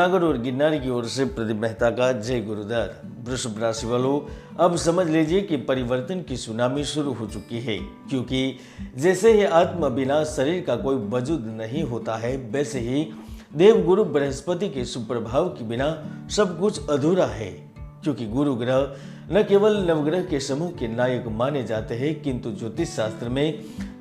सागर और गिरनार की ओर से प्रदीप मेहता का जय गुरुदत्त। वृषभ राशि वालों, अब समझ लीजिए कि परिवर्तन की सुनामी शुरू हो चुकी है, क्योंकि जैसे ही आत्मा बिना शरीर का कोई वजूद नहीं होता है, वैसे ही देव गुरु बृहस्पति के सुप्रभाव के बिना सब कुछ अधूरा है। क्योंकि गुरु ग्रह न केवल नवग्रह के समूह के नायक माने जाते हैं, किंतु ज्योतिष शास्त्र में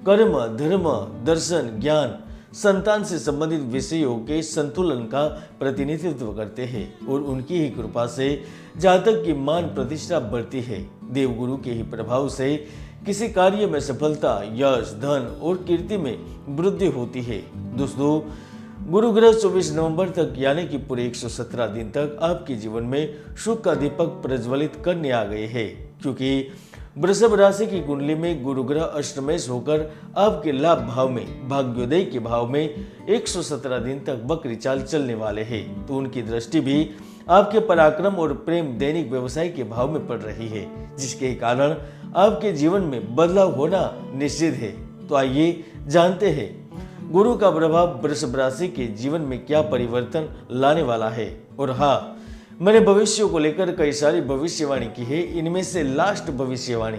कर्म, धर्म, दर्शन, ज्ञान, संतान से संबंधित विषयों के संतुलन का प्रतिनिधित्व करते हैं और उनकी ही कृपा से जातक की मान प्रतिष्ठा बढ़ती है। देवगुरु के ही प्रभाव से किसी कार्य में सफलता, यश, धन और कीर्ति में वृद्धि होती है। दोस्तों, गुरु ग्रह 24 नवंबर तक यानी कि पूरे 117 दिन तक आपके जीवन में सुख का दीपक प्रज्वलित करने आ गए हैं, क्योंकि वृषभ राशि की कुंडली में गुरु ग्रह अष्टमेश होकर आपके लाभ भाव में, भाग्योदय के भाव में 117 दिन तक वक्री चाल चलने वाले हैं। तो उनकी दृष्टि भी आपके पराक्रम और प्रेम दैनिक व्यवसाय के भाव में पड़ रही है, जिसके कारण आपके जीवन में बदलाव होना निश्चित है। तो आइए जानते हैं गुरु का प्रभाव वृषभ राशि के जीवन में क्या परिवर्तन लाने वाला है। और हाँ, मैंने भविष्यों को लेकर कई सारी भविष्यवाणी की है। इनमें से लास्ट भविष्यवाणी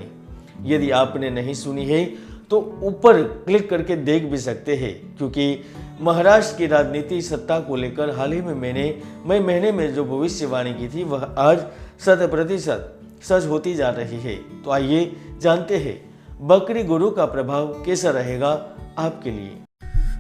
यदि आपने नहीं सुनी है तो ऊपर क्लिक करके देख भी सकते हैं, क्योंकि महाराष्ट्र की राजनीति सत्ता को लेकर हाल ही में मई महीने में जो भविष्यवाणी की थी वह आज 100% सच होती जा रही है। तो आइए जानते हैं वक्री गुरु का प्रभाव कैसा रहेगा आपके लिए।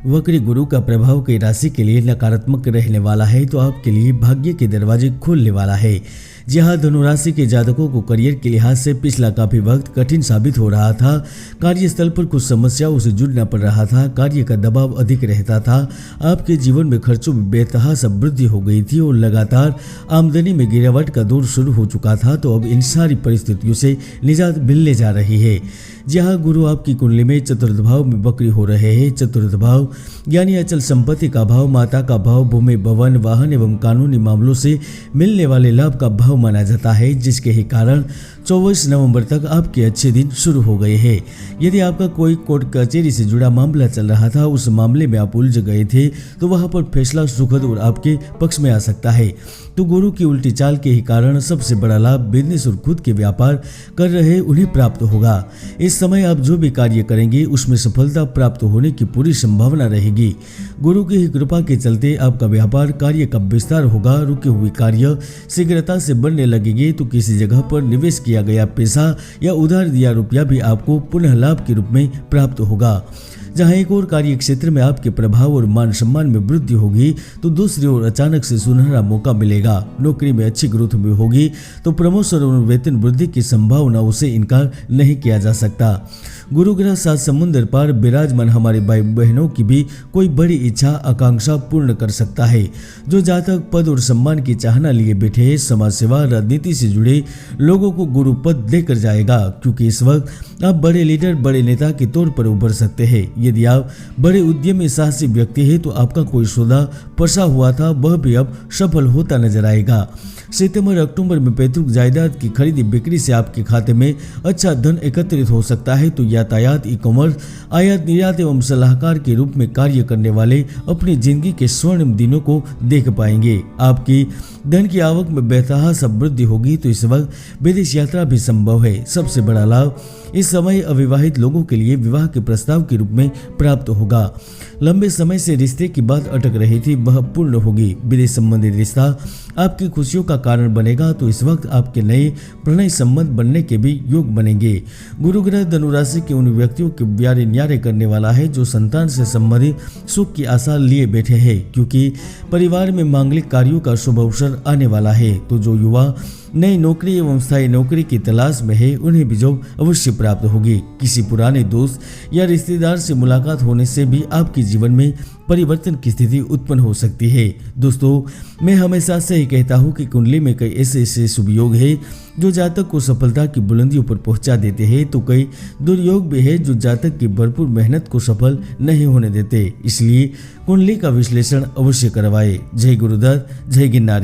वक्री गुरु का प्रभाव कई राशि के लिए नकारात्मक रहने वाला है, तो आपके लिए भाग्य के दरवाजे खोलने वाला है। जहां धनुराशि के जातकों को करियर के लिहाज से पिछला काफी वक्त कठिन साबित हो रहा था, कार्यस्थल पर कुछ समस्याओं से जुड़ना पड़ रहा था, कार्य का दबाव अधिक रहता था, आपके जीवन में खर्चों में बेतहाशा वृद्धि हो गई थी और लगातार आमदनी में गिरावट का दौर शुरू हो चुका था। तो अब इन सारी परिस्थितियों से निजात मिलने जा रही है। जहां गुरु आपकी कुंडली में चतुर्थ भाव में वक्री हो रहे हैं। चतुर्थ भाव यानी अचल संपत्ति का भाव, माता का भाव, भूमि, भवन, वाहन एवं कानूनी मामलों से मिलने वाले लाभ का भाव माना जाता है, जिसके ही कारण 24 नवंबर तक आपके अच्छे दिन शुरू हो गए हैं। यदि आपका कोई कोर्ट कचहरी से जुड़ा मामला चल रहा था, उस मामले में आप उलझ गए थे, तो वहां पर फैसला सुखद और आपके पक्ष में आ सकता है। तो गुरु की उल्टी चाल के ही कारण सबसे बड़ा लाभ बिजनेस और खुद के व्यापार कर रहे उन्हें प्राप्त होगा। इस समय आप जो भी कार्य करेंगे उसमें सफलता प्राप्त होने की पूरी संभावना रहेगी। गुरु की ही कृपा के चलते आपका व्यापार कार्य का विस्तार होगा। रुके हुए कार्य शीघ्रता से बनने लगेंगे। तो किसी जगह पर निवेश किया गया पैसा या उधार दिया रुपया भी आपको पुनः लाभ के रूप में प्राप्त होगा। जहां एक और कार्य क्षेत्र में आपके प्रभाव और मान सम्मान में वृद्धि होगी, तो दूसरी ओर अचानक से सुनहरा मौका मिलेगा। नौकरी में अच्छी ग्रोथ भी होगी, तो प्रमोशन और वेतन वृद्धि की संभावनाओं से इनकार नहीं किया जा सकता। गुरु ग्रह 7 समुद्र पार विराजमान हमारे भाई बहनों की भी कोई बड़ी इच्छा आकांक्षा पूर्ण कर सकता है। जो जातक पद और सम्मान की चाहना लिए बैठे हैं, समाज सेवा, राजनीति से जुड़े लोगों को गुरु पद देकर जाएगा, क्योंकि इस वक्त आप बड़े लीडर, बड़े नेता के तौर पर उभर सकते हैं। यदि आप बड़े उद्यमी साहसी व्यक्ति हैं, तो आपका कोई सौदा फंसा हुआ था वह भी अब सफल होता नजर आएगा। सितंबर अक्टूबर में पैतृक जायदाद की खरीदी बिक्री से आपके खाते में अच्छा धन एकत्रित हो सकता है। तो यातायात, ई कॉमर्स, आयात निर्यात एवं सलाहकार के रूप में कार्य करने वाले अपनी जिंदगी के स्वर्णिम दिनों को देख पाएंगे। आपकी धन की आवक में बेतहाशा वृद्धि होगी। तो इस वक्त विदेश यात्रा भी संभव है। सबसे बड़ा लाभ इस समय अविवाहित लोगों के लिए विवाह के प्रस्ताव के रूप में प्राप्त होगा। लंबे समय से रिश्ते की बात अटक रही थी, वह पूर्ण होगी। विदेश संबंधित रिश्ता आपकी खुशियों का कारण बनेगा। तो इस वक्त आपके नए प्रणय संबंध बनने के भी योग बनेंगे। गुरु ग्रह धनुराशि के उन व्यक्तियों के ब्यारे न्यारे करने वाला है जो संतान से संबंधित सुख की आशा लिए बैठे हैं, क्योंकि परिवार में मांगलिक कार्यों का शुभ अवसर आने वाला है। तो जो युवा नई नौकरी एवं स्थायी नौकरी की तलाश में है, उन्हें भी जॉब अवश्य प्राप्त होगी। किसी पुराने दोस्त या रिश्तेदार से मुलाकात होने से भी आपके जीवन में परिवर्तन की स्थिति उत्पन्न हो सकती है। दोस्तों, मैं हमेशा से ही कहता हूँ कि कुंडली में कई ऐसे शुभ योग है जो जातक को सफलता की बुलंदियों पर पहुंचा देते हैं, तो कई दुर्योग भी है जो जातक की भरपूर मेहनत को सफल नहीं होने देते। इसलिए कुंडली का विश्लेषण अवश्य करवाए। जय गुरुदत्त, जय गिरनारी।